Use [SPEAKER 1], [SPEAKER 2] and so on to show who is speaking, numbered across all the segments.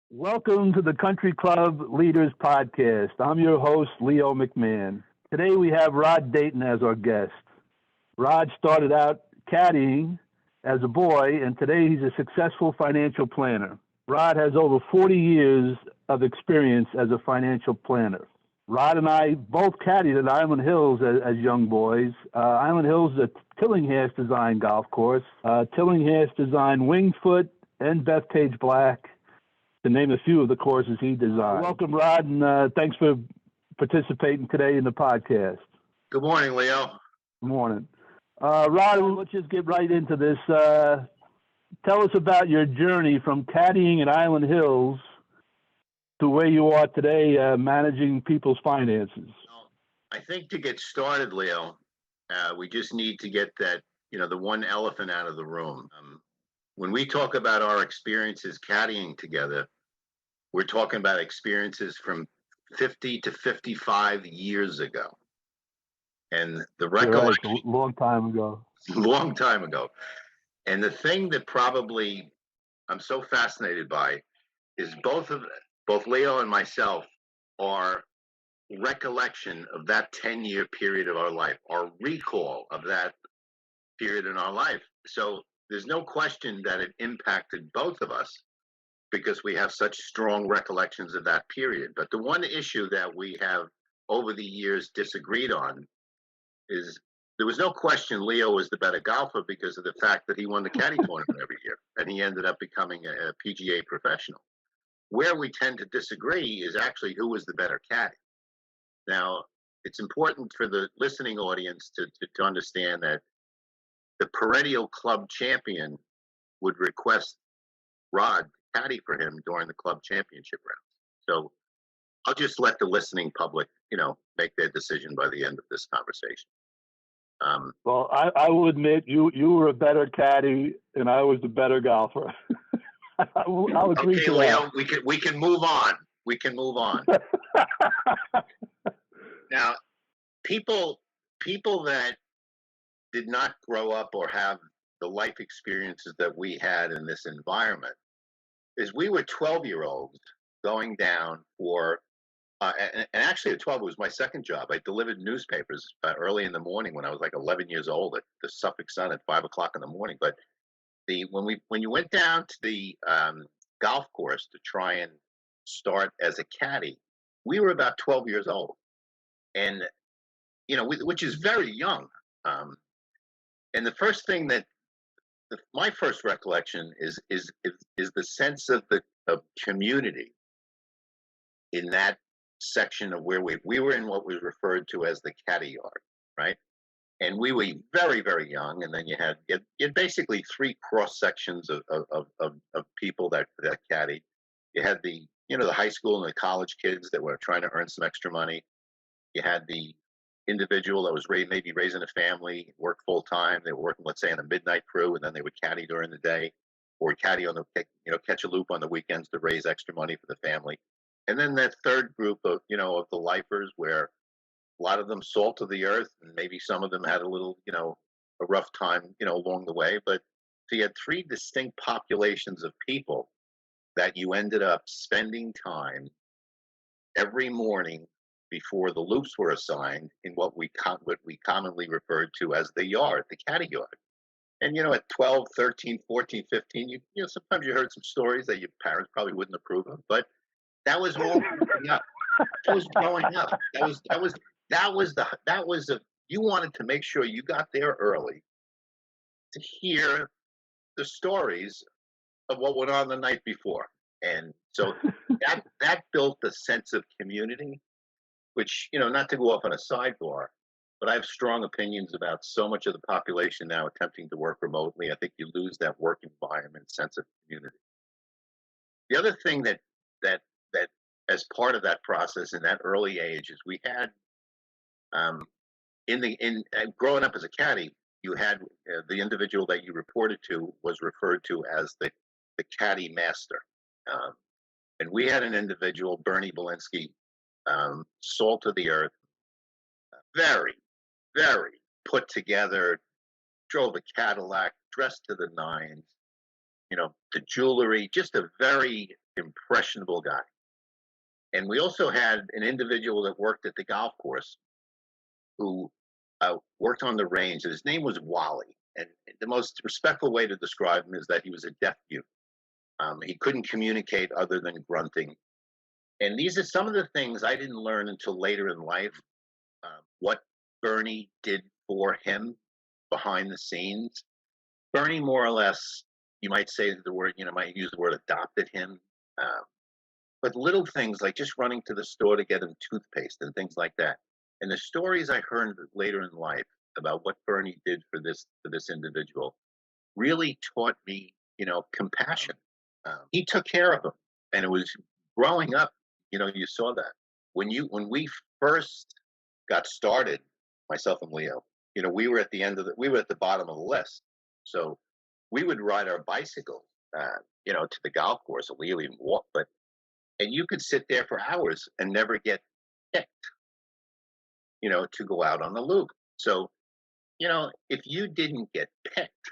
[SPEAKER 1] Welcome to the Country Club Leaders Podcast. I'm your host, Leo McMahon. Today we have Rod Dayton as our guest. Rod started out caddying as a boy, and today he's a successful financial planner. Rod has over 40 years of experience as a financial planner. Rod and I both caddied at Island Hills as young boys. Island Hills is a Tillinghast design golf course. Tillinghast designed Wingfoot and Bethpage Black, to name a few of the courses he designed. Welcome, Rod, and thanks for participating today in the podcast.
[SPEAKER 2] Good morning, Leo.
[SPEAKER 1] Good morning. Rod, let's just get right into this. Tell us about your journey from caddying at Island Hills to where you are today, managing people's finances.
[SPEAKER 2] I think to get started, Leo, we just need to get the one elephant out of the room. When we talk about our experiences caddying together, we're talking about experiences from 50 to 55 years ago. And the recollection,
[SPEAKER 1] right, a long time ago.
[SPEAKER 2] Long time ago. And the thing that probably I'm so fascinated by is both Leo and myself are recollection of that 10-year period of our life, our recall of that period in our life. So there's no question that it impacted both of us because we have such strong recollections of that period. But the one issue that we have over the years disagreed on is there was no question Leo was the better golfer because of the fact that he won the caddy tournament every year, and he ended up becoming a PGA professional. Where we tend to disagree is actually who was the better caddy. Now, it's important for the listening audience to understand that the perennial club champion would request Rod caddy for him during the club championship rounds. So I'll just let the listening public, make their decision by the end of this conversation.
[SPEAKER 1] Well, I will admit you were a better caddy and I was the better golfer. I'll agree to
[SPEAKER 2] Leo,
[SPEAKER 1] that.
[SPEAKER 2] we can move on. We can move on. Now, people that did not grow up or have the life experiences that we had in this environment is we were 12-year-olds going down for and actually at 12 it was my second job. I delivered newspapers early in the morning when I was like 11 years old at the Suffolk Sun at 5 o'clock in the morning. But when you went down to the golf course to try and start as a caddy, we were about 12 years old, and which is very young. And the first thing my first recollection is the sense of community in that section of where we were in what was referred to as the caddy yard, right? And we were very, very young, and then you had basically three cross sections of people that caddy. You had the high school and the college kids that were trying to earn some extra money. You had the individual that was maybe raising a family, worked full time. They were working, let's say, on a midnight crew, and then they would caddy during the day, or caddy on catch a loop on the weekends to raise extra money for the family. And then that third group of of the lifers, where a lot of them salt of the earth, and maybe some of them had a little a rough time along the way. But so you had three distinct populations of people that you ended up spending time every morning before the loops were assigned in what we commonly referred to as the yard, the caddy yard. And at 12, 13, 14, 15, sometimes you heard some stories that your parents probably wouldn't approve of, but that was all growing up. That was growing up. You wanted to make sure you got there early to hear the stories of what went on the night before. And so that built a sense of community, which, not to go off on a sidebar, but I have strong opinions about so much of the population now attempting to work remotely. I think you lose that work environment sense of community. The other thing that as part of that process in that early age is we had growing up as a caddy, you had the individual that you reported to was referred to as the caddy master. And we had an individual, Bernie Belinsky, salt of the earth, very, very put together, drove a Cadillac, dressed to the nines, the jewelry, just a very impressionable guy. And we also had an individual that worked at the golf course who worked on the range, and his name was Wally. And the most respectful way to describe him is that he was a deaf mute. He couldn't communicate other than grunting. And these are some of the things I didn't learn until later in life. What Bernie did for him behind the scenes. Bernie, more or less, you might say the word, might use the word adopted him. But little things like just running to the store to get him toothpaste and things like that. And the stories I heard later in life about what Bernie did for this individual really taught me, compassion. He took care of him, and it was growing up. You saw that when we first got started, myself and Leo. We were at the bottom of the list, so we would ride our bicycles, to the golf course. Or Leo even walk, and you could sit there for hours and never get picked, to go out on the loop. So, if you didn't get picked,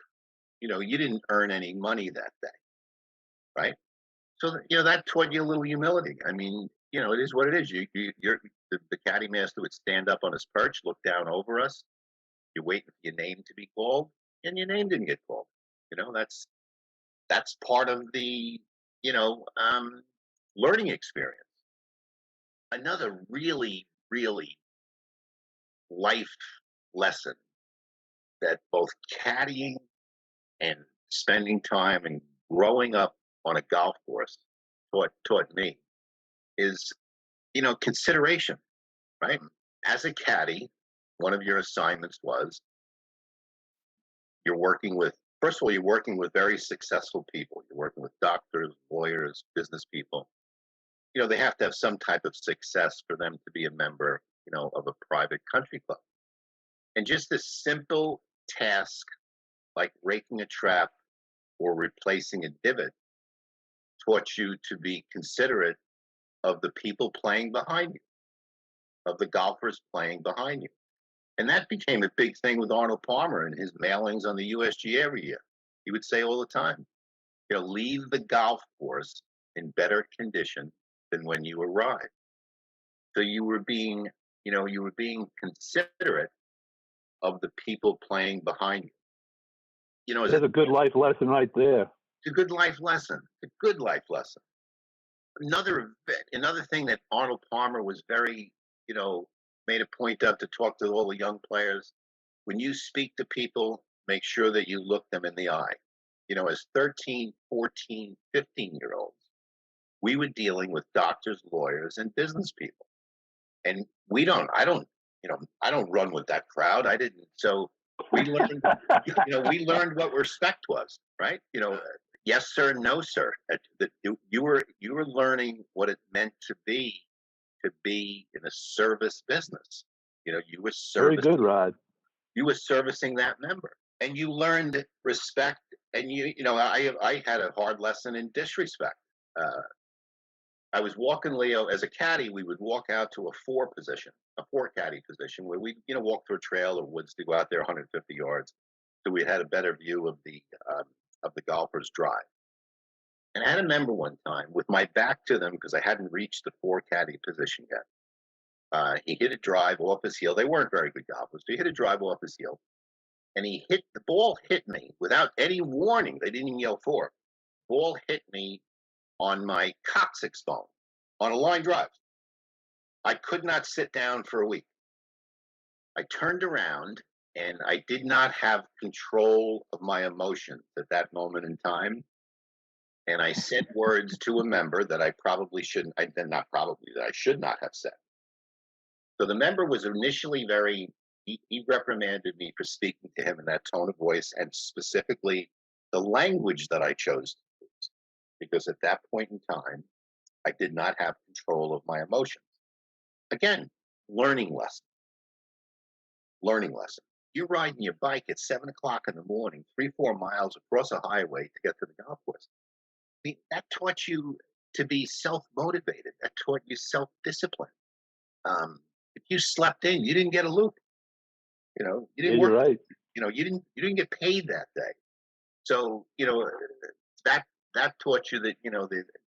[SPEAKER 2] you didn't earn any money that day, right? So, that taught you a little humility. I mean, it is what it is. The caddy master would stand up on his perch, look down over us. You're waiting for your name to be called, and your name didn't get called. That's part of the, learning experience. Another really, really life lesson that both caddying and spending time and growing up on a golf course taught me is, consideration, right? As a caddy, one of your assignments was first of all, you're working with very successful people. You're working with doctors, lawyers, business people. They have to have some type of success for them to be a member, of a private country club. And just a simple task like raking a trap or replacing a divot taught you to be considerate of the people playing behind you, of the golfers playing behind you. And that became a big thing with Arnold Palmer and his mailings on the USG every year. He would say all the time, leave the golf course in better condition than when you arrived. So you were being considerate of the people playing behind you.
[SPEAKER 1] There's a good life lesson right there.
[SPEAKER 2] It's a good life lesson. It's a good life lesson. Another thing that Arnold Palmer was very, made a point of to talk to all the young players. When you speak to people, make sure that you look them in the eye. As 13, 14, 15-year-olds, we were dealing with doctors, lawyers, and business people. And I don't run with that crowd. I didn't. So we learned, we learned what respect was, right? Yes, sir, no, sir. You were learning what it meant to be in a service business. You were
[SPEAKER 1] very good, Rod.
[SPEAKER 2] You were servicing that member, and you learned respect. And I had a hard lesson in disrespect. I was walking Leo as a caddy. We would walk out to a four caddy position, where we walk through a trail or woods to go out there 150 yards, so we had a better view of the golfer's drive. And I had a member one time with my back to them because I hadn't reached the four caddy position yet. He hit a drive off his heel. They weren't very good golfers, so he hit a drive off his heel, and the ball hit me without any warning. They didn't even yell for it. Ball hit me on my coccyx bone on a line drive. I could not sit down for a week. I turned around, and I did not have control of my emotions at that moment in time. And I said words to a member that I should not have said. So the member was initially he reprimanded me for speaking to him in that tone of voice, and specifically the language that I chose to use, because at that point in time, I did not have control of my emotions. Again, learning lesson. You're riding your bike at 7 o'clock in the morning, 3-4 miles across a highway to get to the golf course. I mean, that taught you to be self-motivated. That taught you self-discipline. If you slept in, you didn't get a loop. You didn't work.
[SPEAKER 1] You're right.
[SPEAKER 2] You didn't get paid that day. So that taught you that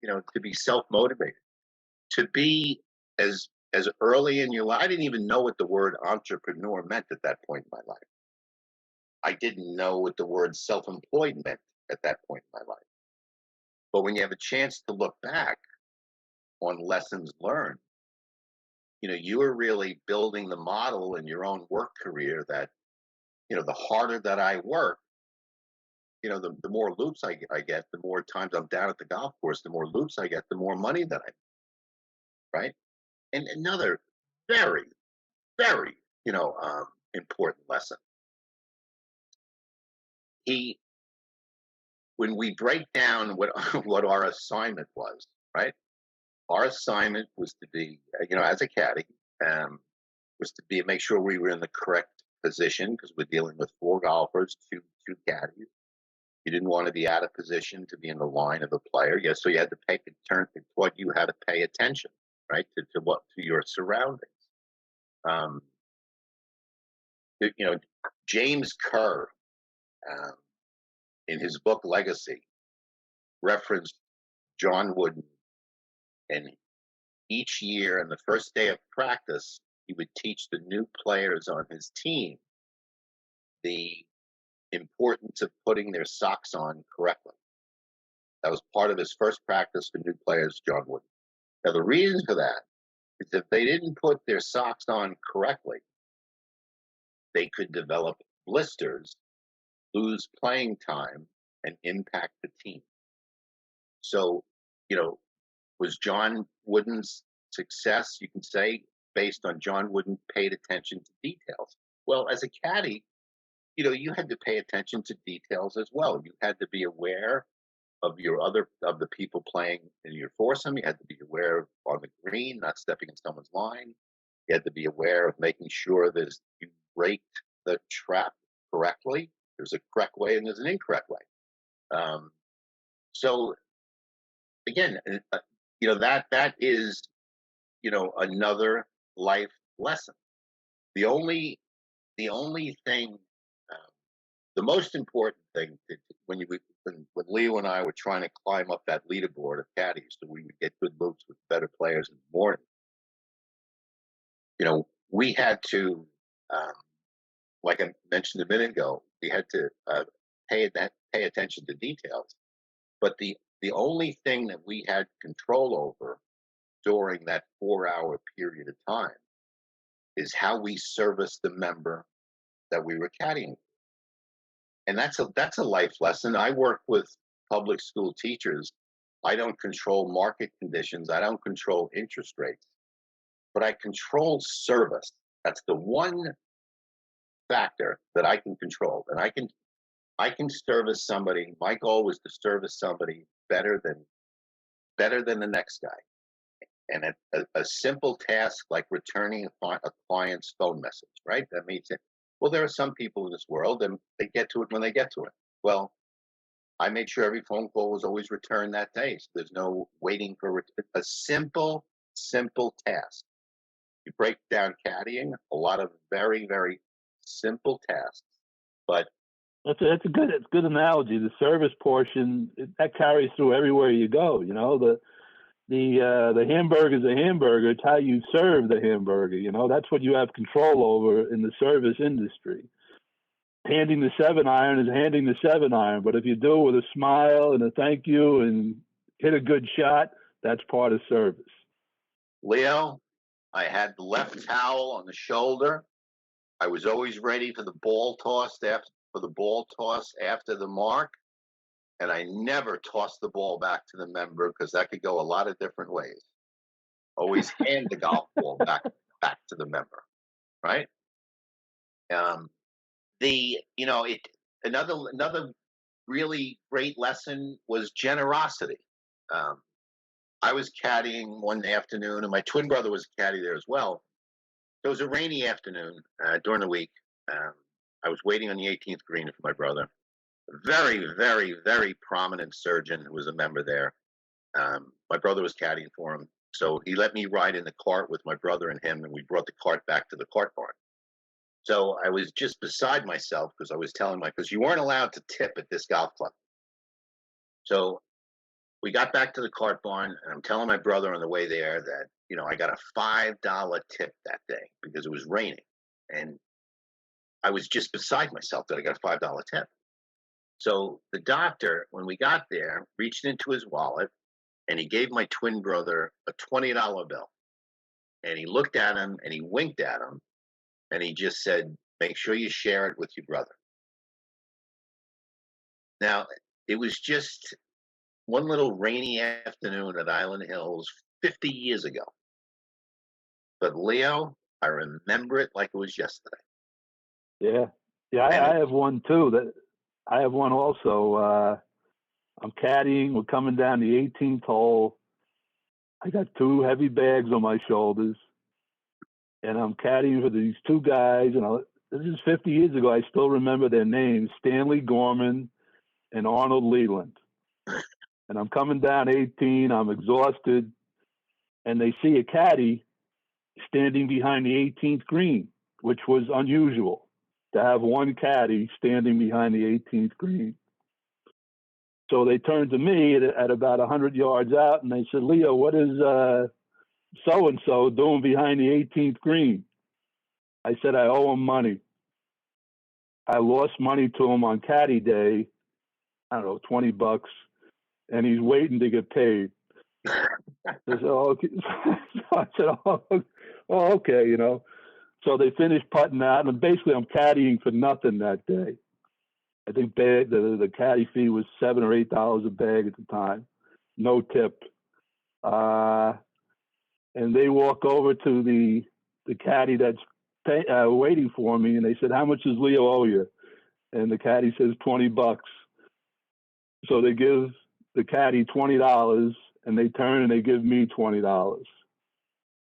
[SPEAKER 2] to be self-motivated, to be as early in your life. I didn't even know what the word entrepreneur meant at that point in my life. I didn't know what the word self-employed meant at that point in my life. But when you have a chance to look back on lessons learned, you are really building the model in your own work career that, the harder that I work, the more loops I get, the more times I'm down at the golf course, the more loops I get, the more money that right? And another very, very, important lesson. He, when we break down what what our assignment was, right? Our assignment was to be, as a caddy, was to be make sure we were in the correct position because we're dealing with four golfers, two caddies. You didn't want to be out of position to be in the line of the player. Yes, so you had to pay turn. It taught you how to pay attention, right, to your surroundings. Um, James Kerr, um, in his book Legacy, referenced John Wooden, and each year on the first day of practice, he would teach the new players on his team the importance of putting their socks on correctly. That was part of his first practice for new players, John Wooden. Now, the reason for that is if they didn't put their socks on correctly, they could develop blisters, lose playing time, and impact the team. So, was John Wooden's success, you can say, based on John Wooden paid attention to details? Well, as a caddy, you had to pay attention to details as well. You had to be aware of the people playing in your foursome. You had to be aware of on the green, not stepping in someone's line. You had to be aware of making sure that you raked the trap correctly. There's a correct way and there's an incorrect way. So again, that is another life lesson. The only thing, the most important thing when Leo and I were trying to climb up that leaderboard of caddies so we would get good loops with better players in the morning, we had to, like I mentioned a minute ago, we had to pay attention to details. But the only thing that we had control over during that 4-hour period of time is how we service the member that we were caddying. And that's a life lesson. I work with public school teachers. I don't control market conditions. I don't control interest rates, but I control service. That's the one factor that I can control. And I can service somebody. My goal was to service somebody better than the next guy. And a simple task like returning a client's phone message, right? That means that, well, there are some people in this world and they get to it when they get to it. Well, I made sure every phone call was always returned that day. So there's no waiting for a simple task. You break down caddying, a lot of very, very simple tasks, but
[SPEAKER 1] That's a good analogy. The service portion that carries through everywhere you go. The hamburger is a hamburger. It's how you serve the hamburger. That's what you have control over in the service industry. Handing the 7-iron is handing the 7-iron, but if you do it with a smile and a thank you and hit a good shot, that's part of service.
[SPEAKER 2] Leo, I had the left towel on the shoulder. I was always ready for the ball toss after the mark, and I never tossed the ball back to the member because that could go a lot of different ways. Always hand the golf ball back to the member, right? Another really great lesson was generosity. I was caddying one afternoon, and my twin brother was a caddy there as well. So it was a rainy afternoon during the week. I was waiting on the 18th green for my brother. A very, very, very prominent surgeon who was a member there. My brother was caddying for him. So he let me ride in the cart with my brother and him, and we brought the cart back to the cart barn. So I was just beside myself because I was telling because you weren't allowed to tip at this golf club. So we got back to the cart barn, and I'm telling my brother on the way there that, I got a $5 tip that day because it was raining. And I was just beside myself that I got a $5 tip. So the doctor, when we got there, reached into his wallet and he gave my twin brother a $20 bill. And he looked at him and he winked at him and he just said, "Make sure you share it with your brother." Now, it was just one little rainy afternoon at Island Hills 50 years ago. But Leo, I remember it like it was yesterday.
[SPEAKER 1] Yeah. Yeah, I have one too. I have one also. I'm caddying. We're coming down the 18th hole. I got two heavy bags on my shoulders, and I'm caddying for these two guys. And this is 50 years ago. I still remember their names: Stanley Gorman and Arnold Leland. And I'm coming down 18. I'm exhausted, and they see a caddy standing behind the 18th green, which was unusual to have one caddy standing behind the 18th green. So they turned to me at about 100 yards out, and they said, "Leo, what is so-and-so doing behind the 18th green?" I said, "I owe him money. I lost money to him on caddy day, I don't know, $20, and he's waiting to get paid." I said, "Oh, okay." I said, "Oh, okay, So they finished putting out, and basically I'm caddying for nothing that day. I think the caddy fee was $7 or $8 a bag at the time, no tip. And they walk over to the caddy that's waiting for me, and they said, "How much does Leo owe you?" And the caddy says $20. So they give the caddy $20, and they turn and they give me $20.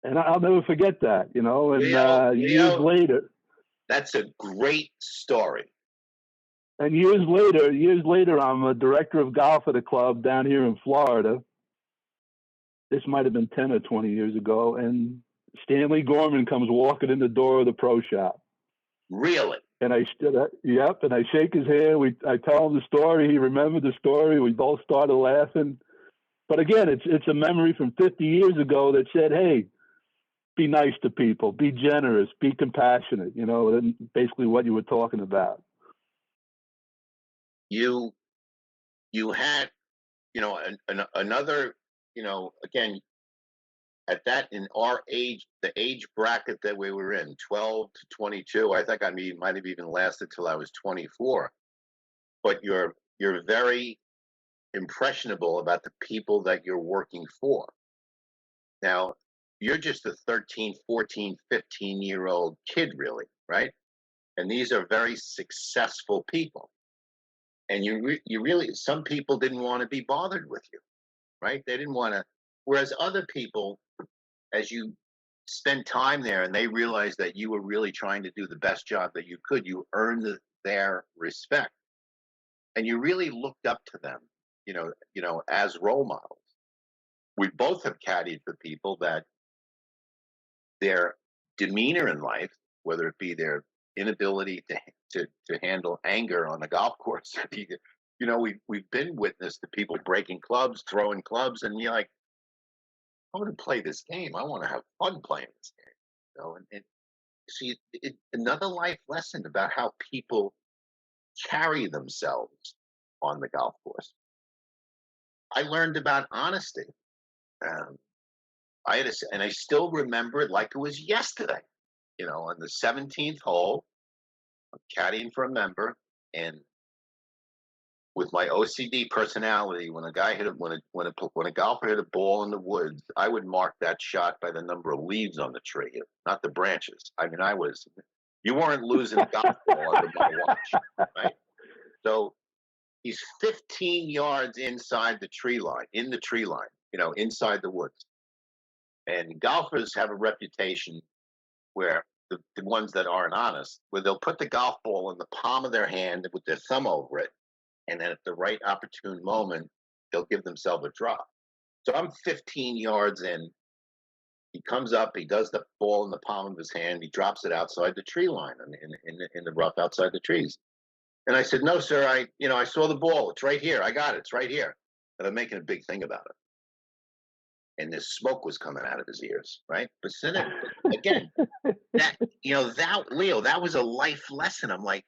[SPEAKER 1] And I'll never forget that, And years later,
[SPEAKER 2] that's a great story.
[SPEAKER 1] And years later, I'm a director of golf at a club down here in Florida. This might have been 10 or 20 years ago. And Stanley Gorman comes walking in the door of the pro shop.
[SPEAKER 2] Really?
[SPEAKER 1] And I stood up, yep, and I shake his hand. I tell him the story. He remembered the story. We both started laughing. But again, it's a memory from 50 years ago that said, hey, be nice to people, be generous, be compassionate, and basically what you were talking about.
[SPEAKER 2] You had, another, again, at that, in our age, the age bracket that we were in, 12 to 22, I think might have even lasted till I was 24. But you're very impressionable about the people that you're working for. Now, you're just a 13, 14, 15-year-old kid, really, right? And these are very successful people. And you really, some people didn't want to be bothered with you, right? They didn't want to. Whereas other people, as you spend time there and they realize that you were really trying to do the best job that you could, you earned their respect. And you really looked up to them, as role models. We both have caddied for people that their demeanor in life, whether it be their inability to handle anger on the golf course, we've been witness to people breaking clubs, throwing clubs, and you're like, I want to play this game. I want to have fun playing this game. And see, another life lesson about how people carry themselves on the golf course. I learned about honesty. And I still remember it like it was yesterday. On the 17th hole, I'm caddying for a member, and with my OCD personality, when a guy when a golfer hit a ball in the woods, I would mark that shot by the number of leaves on the tree, not the branches. I mean, you weren't losing a golf ball under my watch, right? So he's 15 yards inside the tree line, inside the woods. And golfers have a reputation where the ones that aren't honest, where they'll put the golf ball in the palm of their hand with their thumb over it, and then at the right opportune moment, they'll give themselves a drop. So I'm 15 yards in. He comes up, he does the ball in the palm of his hand, he drops it outside the tree line in the rough outside the trees. And I said, "No, sir, I saw the ball. It's right here. I got it. It's right here." and I'm making a big thing about it. And this smoke was coming out of his ears, right? But then again, that that Leo, that was a life lesson. I'm like,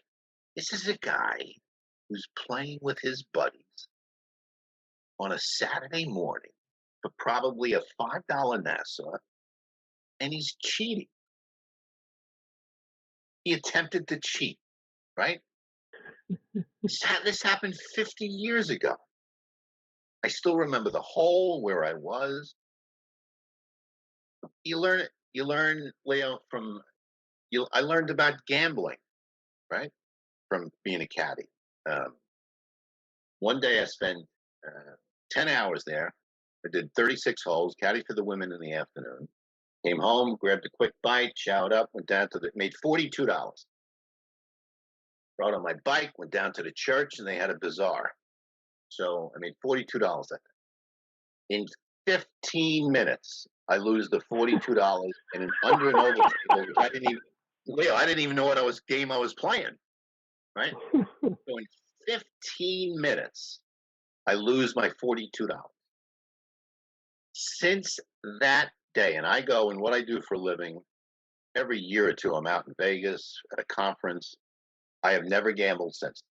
[SPEAKER 2] this is a guy who's playing with his buddies on a Saturday morning for probably a $5 Nassau, and he's cheating. He attempted to cheat, right? This happened 50 years ago. I still remember the hole where I was. You learn, Leo, from you. I learned about gambling, right, from being a caddy. Um, One day I spent 10 hours there. I did 36 holes, caddy for the women in the afternoon. Came home, grabbed a quick bite, showered up, went down to made $42. Rode on my bike, went down to the church, and they had a bazaar. So I made $42 that day. In 15 minutes, I lose the $42 and under an over table, which I didn't even, Leo, I didn't even know what game I was playing, right? So in 15 minutes, I lose my $42. Since that day, and I go and what I do for a living, every year or two, I'm out in Vegas at a conference. I have never gambled since.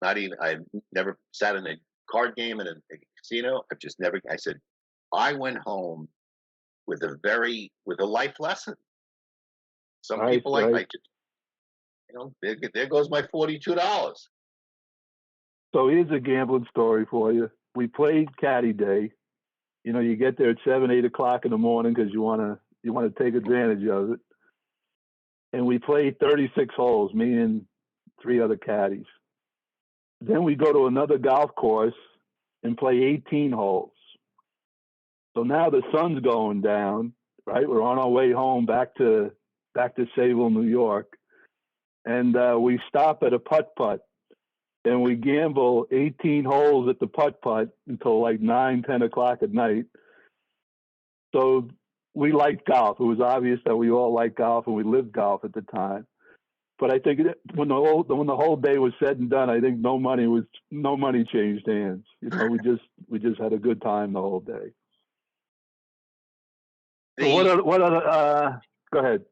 [SPEAKER 2] Not even, I've never sat in a card game in a casino. I've just never, I said, I went home with a life lesson. Some people like, I just, there goes my $42.
[SPEAKER 1] So here's a gambling story for you. We played Caddie Day. You get there at 7, 8 o'clock in the morning because you want to take advantage of it. And we played 36 holes, me and 3 other caddies. Then we go to another golf course and play 18 holes. So now the sun's going down, right? We're on our way home back to Sayville, New York. And we stop at a putt-putt. And we gamble 18 holes at the putt-putt until like 9, 10 o'clock at night. So we liked golf. It was obvious that we all liked golf, and we lived golf at the time. But I think when the whole day was said and done, I think no money changed hands. We just had a good time the whole day. So what other? Go ahead.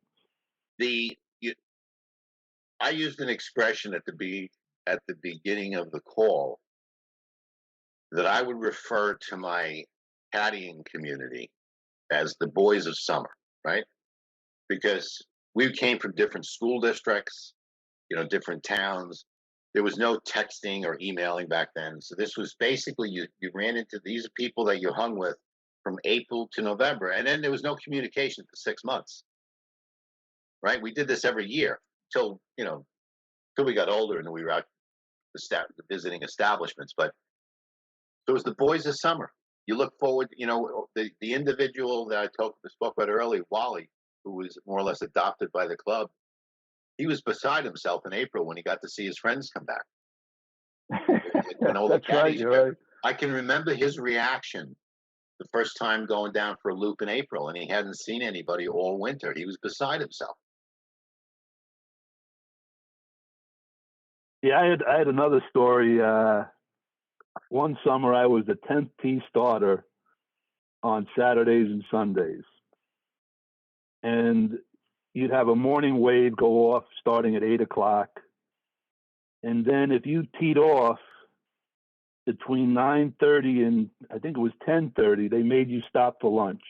[SPEAKER 2] I used an expression at the beginning of the call that I would refer to my caddying community as the boys of summer, right? Because we came from different school districts, different towns. There was no texting or emailing back then. So this was basically you ran into these people that you hung with from April to November. And then there was no communication for 6 months, right? We did this every year till we got older and we were out visiting establishments. But it was the boys of summer. You look forward, the individual that I spoke about earlier, Wally, who was more or less adopted by the club. He was beside himself in April when he got to see his friends come back.
[SPEAKER 1] That's right, you're right.
[SPEAKER 2] I can remember his reaction the first time going down for a loop in April, and he hadn't seen anybody all winter. He was beside himself.
[SPEAKER 1] Yeah, I had another story. One summer, I was the 10th tee starter on Saturdays and Sundays. And you'd have a morning wave go off starting at 8 o'clock. And then if you teed off between 9:30 and I think it was 10:30, they made you stop for lunch.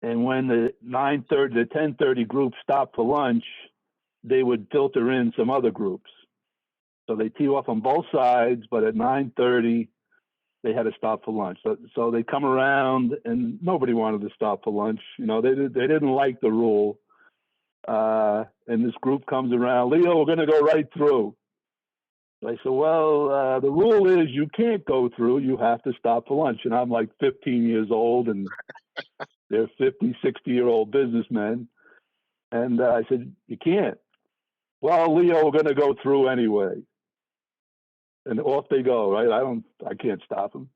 [SPEAKER 1] And when the 9:30 to 10:30 group stopped for lunch, they would filter in some other groups. So they tee off on both sides, but at 9:30, they had to stop for lunch. So they come around, and nobody wanted to stop for lunch. They didn't like the rule. And this group comes around, Leo, we're going to go right through. I said, well, the rule is you can't go through. You have to stop for lunch. And I'm like 15 years old, and they're 50, 60-year-old businessmen. And I said, you can't. Well, Leo, we're going to go through anyway. And off they go, right? I can't stop them.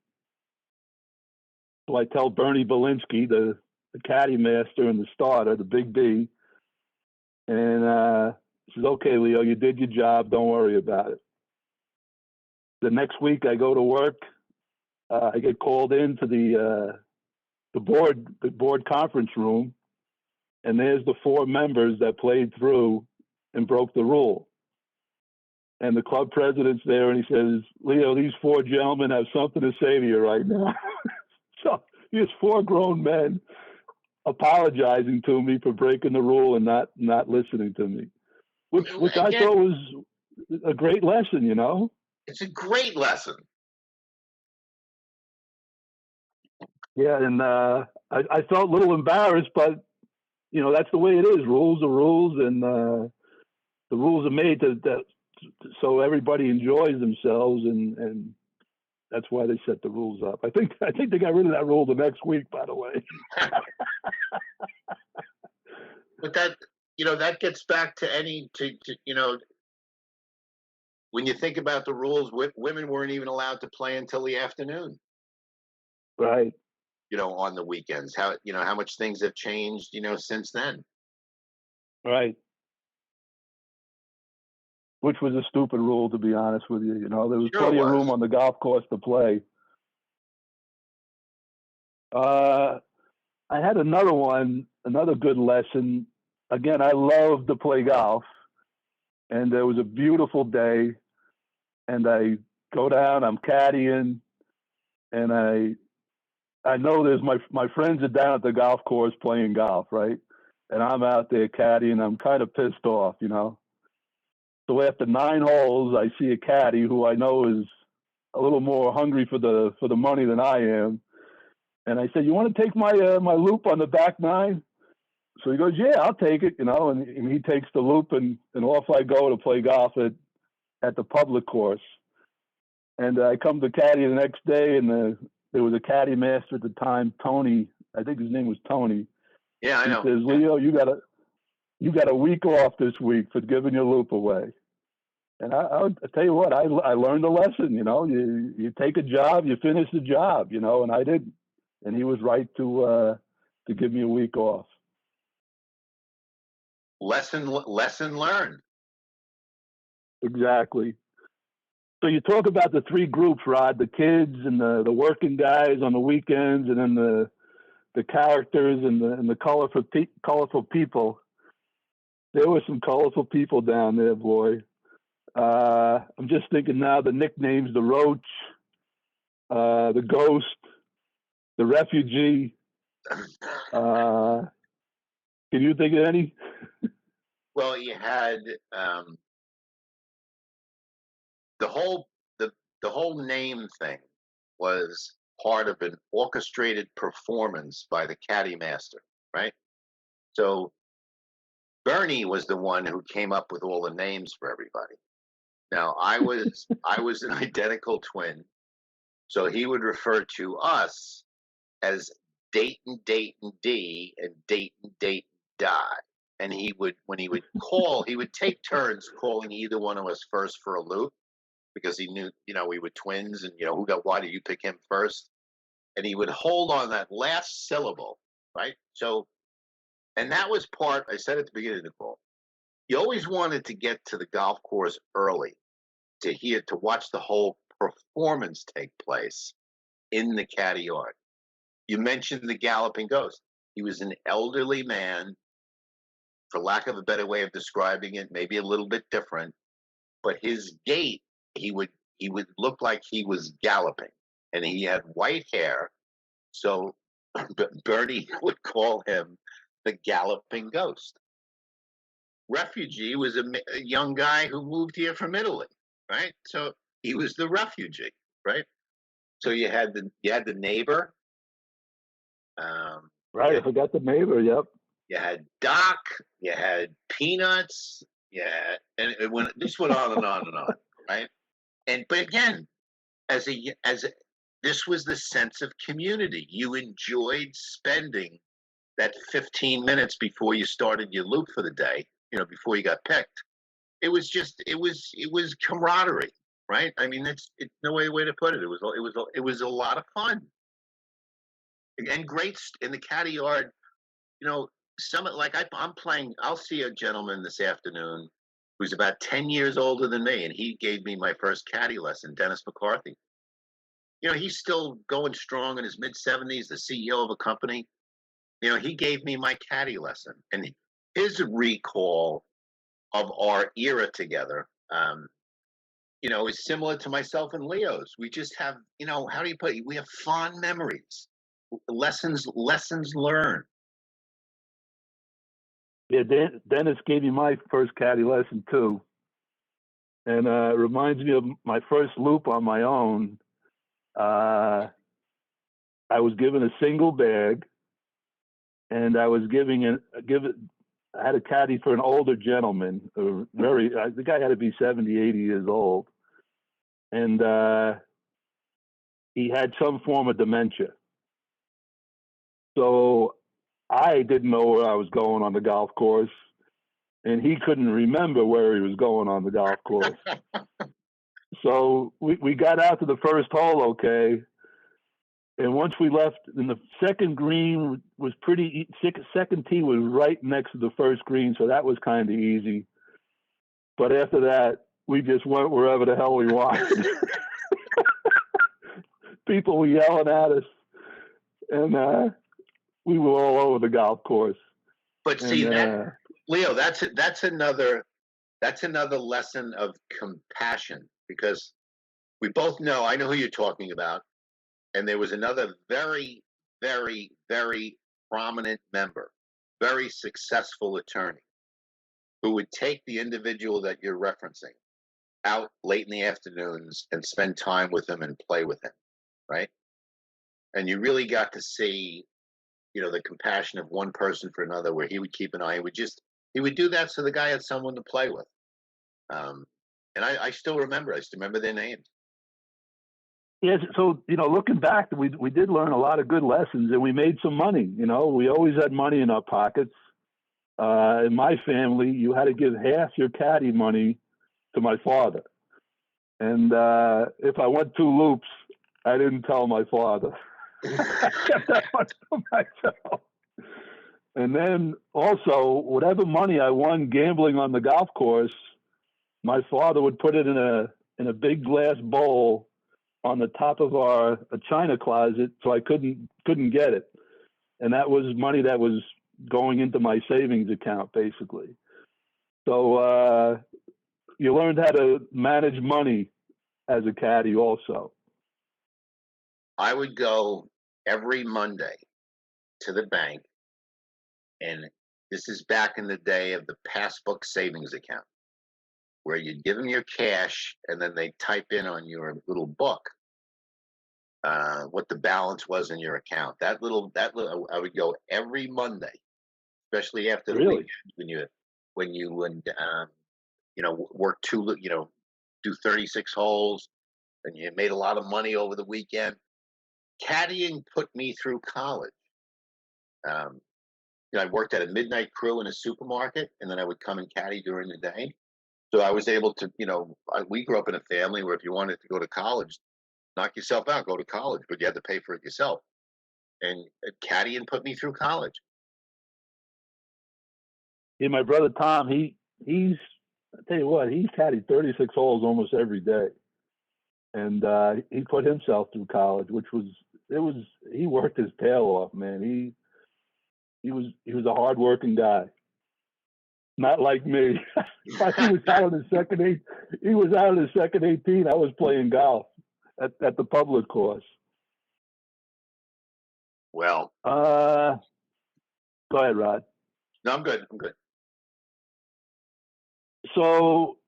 [SPEAKER 1] So I tell Bernie Belinsky, the caddy master and the starter, the big B, and he says, okay, Leo, you did your job. Don't worry about it. The next week I go to work I get called into the board conference room, and there's the 4 members that played through and broke the rule. And the club president's there, and he says, "Leo, these 4 gentlemen have something to say to you right now." So here's 4 grown men apologizing to me for breaking the rule and not listening to me, which
[SPEAKER 2] Again,
[SPEAKER 1] I thought was a great lesson, you know?
[SPEAKER 2] It's a great lesson.
[SPEAKER 1] Yeah, and I felt a little embarrassed, but, you know, that's the way it is. Rules are rules, and the rules are made so everybody enjoys themselves, and that's why they set the rules up. I think they got rid of that rule the next week, by the way.
[SPEAKER 2] But that gets back to when you think about the rules, women weren't even allowed to play until the afternoon.
[SPEAKER 1] Right.
[SPEAKER 2] On the weekends. How much things have changed, since then.
[SPEAKER 1] Right. Which was a stupid rule, to be honest with you. There was plenty of room on the golf course to play. I had another good lesson. Again, I love to play golf, and there was a beautiful day, and I go down, I'm caddying, and I know there's my friends are down at the golf course playing golf, right? And I'm out there caddying, I'm kind of pissed off, So after 9 holes, I see a caddy who I know is a little more hungry for the money than I am. And I said, "You want to take my loop on the back 9?" So he goes, "Yeah, I'll take it," and he takes the loop, and off I go to play golf at the public course. And I come to caddy the next day, and there was a caddy master at the time, Tony. I think his name was Tony.
[SPEAKER 2] Yeah, I know.
[SPEAKER 1] He says, "Leo, you got a week off this week for giving your loop away." And I'll tell you what, I learned a lesson. You take a job, you finish the job. And I didn't. And he was right to give me a week off.
[SPEAKER 2] Lesson learned.
[SPEAKER 1] Exactly. So you talk about the 3 groups, Rod: the kids and the working guys on the weekends, and then the characters and the colorful people. There were some colorful people down there, boy. I'm just thinking now, the nicknames: the Roach, the Ghost, the Refugee. Can you think of any?
[SPEAKER 2] Well, you had the whole name thing was part of an orchestrated performance by the caddy master, right? So Bernie was the one who came up with all the names for everybody. Now I was an identical twin, so he would refer to us as Dayton D and Dayton Die. And when he would call, he would take turns calling either one of us first for a loop, because he knew, we were twins, and why did you pick him first? And he would hold on that last syllable, right? So, and that was part, I said at the beginning of the call, you always wanted to get to the golf course early to watch the whole performance take place in the caddy yard. You mentioned the Galloping Ghost. He was an elderly man, for lack of a better way of describing it, maybe a little bit different, but his gait, he would look like he was galloping, and he had white hair. So Bernie would call him the Galloping Ghost. Refugee was a young guy who moved here from Italy, right? So he was the refugee, right? So you had the neighbor.
[SPEAKER 1] Right, I forgot the neighbor. Yep.
[SPEAKER 2] You had Doc. You had Peanuts. Yeah, and this went on and on and on, right? But again, this was the sense of community. You enjoyed spending that 15 minutes before you started your loop for the day. Before you got picked. It was camaraderie, right? I mean, it's no way to put it. It was a lot of fun, and great in the caddy yard. I'm playing. I'll see a gentleman this afternoon who's about 10 years older than me, and he gave me my first caddy lesson, Dennis McCarthy. he's still going strong in his mid-70s, the CEO of a company. He gave me my caddy lesson, and his recall of our era together, is similar to myself and Leo's. We just have, how do you put it? We have fond memories, lessons learned.
[SPEAKER 1] Yeah, Dennis gave me my first caddy lesson too, and it reminds me of my first loop on my own. I was given a single bag, and I was I had a caddy for an older gentleman, the guy had to be 70, 80 years old, and he had some form of dementia. So I didn't know where I was going on the golf course, and he couldn't remember where he was going on the golf course. So we got out to the first hole okay, and once we left, and the second green was second tee was right next to the first green, so that was kind of easy. But after that, we just went wherever the hell we wanted. People were yelling at us, and we were all over the golf course.
[SPEAKER 2] But see, Leo, that's another lesson of compassion, because we both know, I know who you're talking about, and there was another very, very, very prominent member, very successful attorney, who would take the individual that you're referencing out late in the afternoons and spend time with him and play with him, right? And you really got to see, the compassion of one person for another, where he would keep an eye. He would do that so the guy had someone to play with. And I still remember their names.
[SPEAKER 1] Yes, so looking back, we did learn a lot of good lessons, and we made some money. We always had money in our pockets. In my family, you had to give half your caddy money to my father, and if I went 2 loops, I didn't tell my father. I kept that money for myself. And then also, whatever money I won gambling on the golf course, my father would put it in a big glass bowl on the top of a china closet, so I couldn't get it. And that was money that was going into my savings account, basically. So you learned how to manage money as a caddy also.
[SPEAKER 2] I would go every Monday to the bank, and this is back in the day of the passbook savings account, where you'd give them your cash, and then they type in on your little book what the balance was in your account. That little, I would go every Monday, especially after the weekend, when you would work do 36 holes, and you made a lot of money over the weekend. Caddying put me through college. I worked at a midnight crew in a supermarket, and then I would come and caddy during the day. So I was able to, we grew up in a family where if you wanted to go to college, knock yourself out, go to college, but you had to pay for it yourself. And caddying put me through college.
[SPEAKER 1] Yeah, my brother Tom, he's I tell you what, he's caddied 36 holes almost every day, and he put himself through college, he worked his tail off, man. He was a hardworking guy, not like me. He was out of the second 18. I was playing golf at the public course.
[SPEAKER 2] Well,
[SPEAKER 1] go ahead, Rod.
[SPEAKER 2] No, I'm good.
[SPEAKER 1] So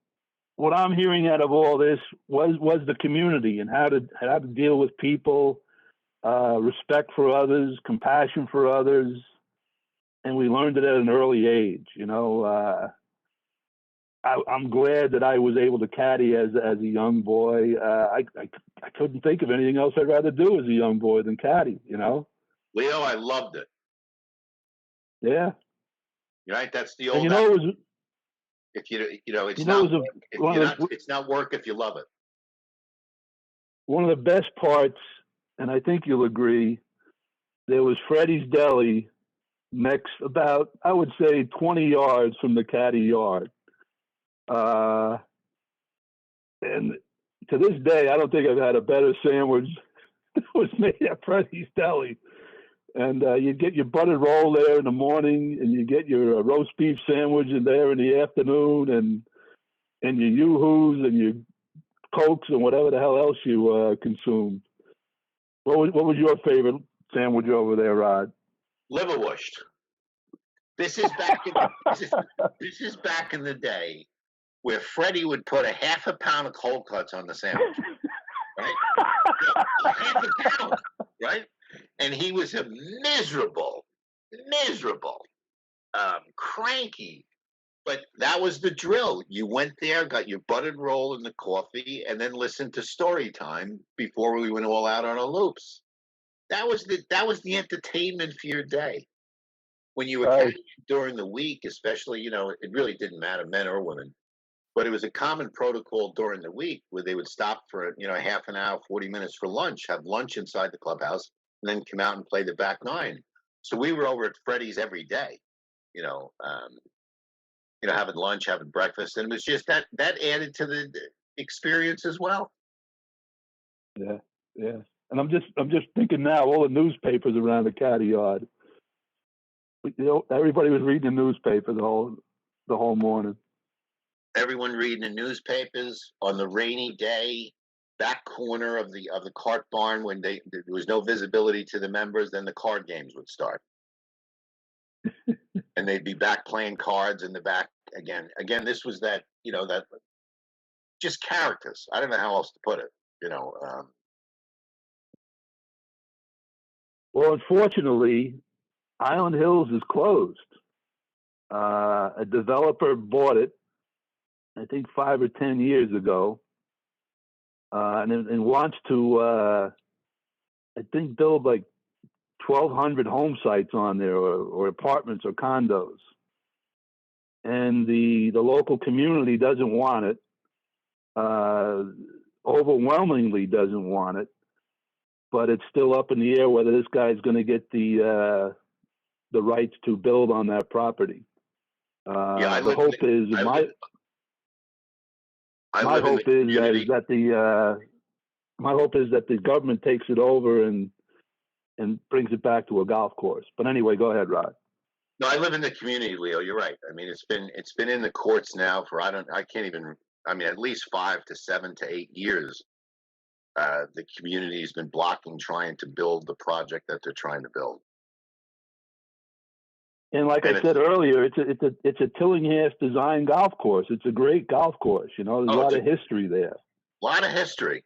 [SPEAKER 1] what I'm hearing out of all this was the community, and how to deal with people, respect for others, compassion for others, and we learned it at an early age. I'm glad that I was able to caddy as a young boy. I couldn't think of anything else I'd rather do as a young boy than caddy.
[SPEAKER 2] Leo, I loved it.
[SPEAKER 1] Yeah.
[SPEAKER 2] Right. That's the old.
[SPEAKER 1] And it was.
[SPEAKER 2] If it's not work if you love it.
[SPEAKER 1] One of the best parts, and I think you'll agree, there was Freddie's Deli next, about, I would say, 20 yards from the caddy yard. And to this day, I don't think I've had a better sandwich was made at Freddy's Deli. And you'd get your buttered roll there in the morning, and you get your roast beef sandwich in there in the afternoon, and your Yoo-Hoos and your Cokes and whatever the hell else you consumed. What was your favorite sandwich over there, Rod?
[SPEAKER 2] Liverwurst. This is back in this is back in the day where Freddie would put a half a pound of cold cuts on the sandwich, right? Half a pound, right? And he was a miserable, cranky. But that was the drill. You went there, got your buttered roll and the coffee, and then listened to story time before we went all out on our loops. That was the entertainment for your day. When you were catching during the week, especially, it really didn't matter, men or women. But it was a common protocol during the week where they would stop for, half an hour, 40 minutes for lunch, have lunch inside the clubhouse, and then come out and play the back nine. So we were over at Freddy's every day, having lunch, having breakfast. And it was just that added to the experience as well.
[SPEAKER 1] Yeah. And I'm just thinking now, all the newspapers around the Caddie yard. Everybody was reading the newspaper the whole morning.
[SPEAKER 2] Everyone reading the newspapers on the rainy day, back corner of the cart barn when there was no visibility to the members. Then the card games would start, and they'd be back playing cards in the back again. This was that that just characters. I don't know how else to put it.
[SPEAKER 1] Well, unfortunately, Island Hills is closed. A developer bought it, I think 5 or 10 years ago, and wants to, I think, build like 1,200 home sites on there, or apartments or condos. And the local community doesn't want it, overwhelmingly doesn't want it, but it's still up in the air whether this guy's going to get the rights to build on that property. My hope is that the government takes it over and brings it back to a golf course. But anyway, go ahead, Rod.
[SPEAKER 2] No, I live in the community, Leo. You're right. I mean, it's been in the courts now for at least 5 to 7 to 8 years. The community's been blocking trying to build the project that they're trying to build.
[SPEAKER 1] And like I said earlier, it's a Tillinghast design golf course. It's a great golf course. There's a lot of history there.
[SPEAKER 2] A lot of history.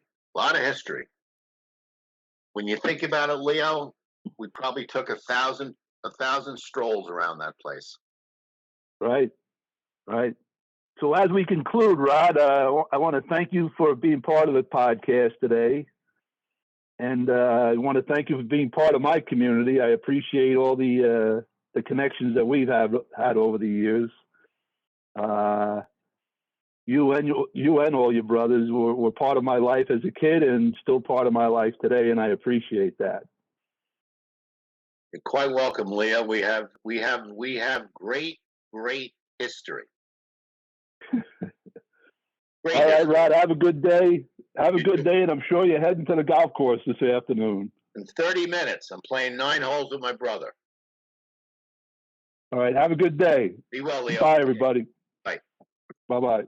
[SPEAKER 2] When you think about it, Leo, we probably took 1,000 strolls around that place. Right.
[SPEAKER 1] So as we conclude, Rod, I want to thank you for being part of the podcast today. And I want to thank you for being part of my community. I appreciate all the connections that we've had over the years. You and all your brothers were part of my life as a kid and still part of my life today, and I appreciate that.
[SPEAKER 2] You're quite welcome, Leo. We have great history.
[SPEAKER 1] All right, Rod, have a good day. And I'm sure you're heading to the golf course this afternoon.
[SPEAKER 2] In 30 minutes, I'm playing 9 holes with my brother.
[SPEAKER 1] All right, have a good day.
[SPEAKER 2] Be well, Leo.
[SPEAKER 1] Bye, everybody.
[SPEAKER 2] Bye.
[SPEAKER 1] Bye-bye.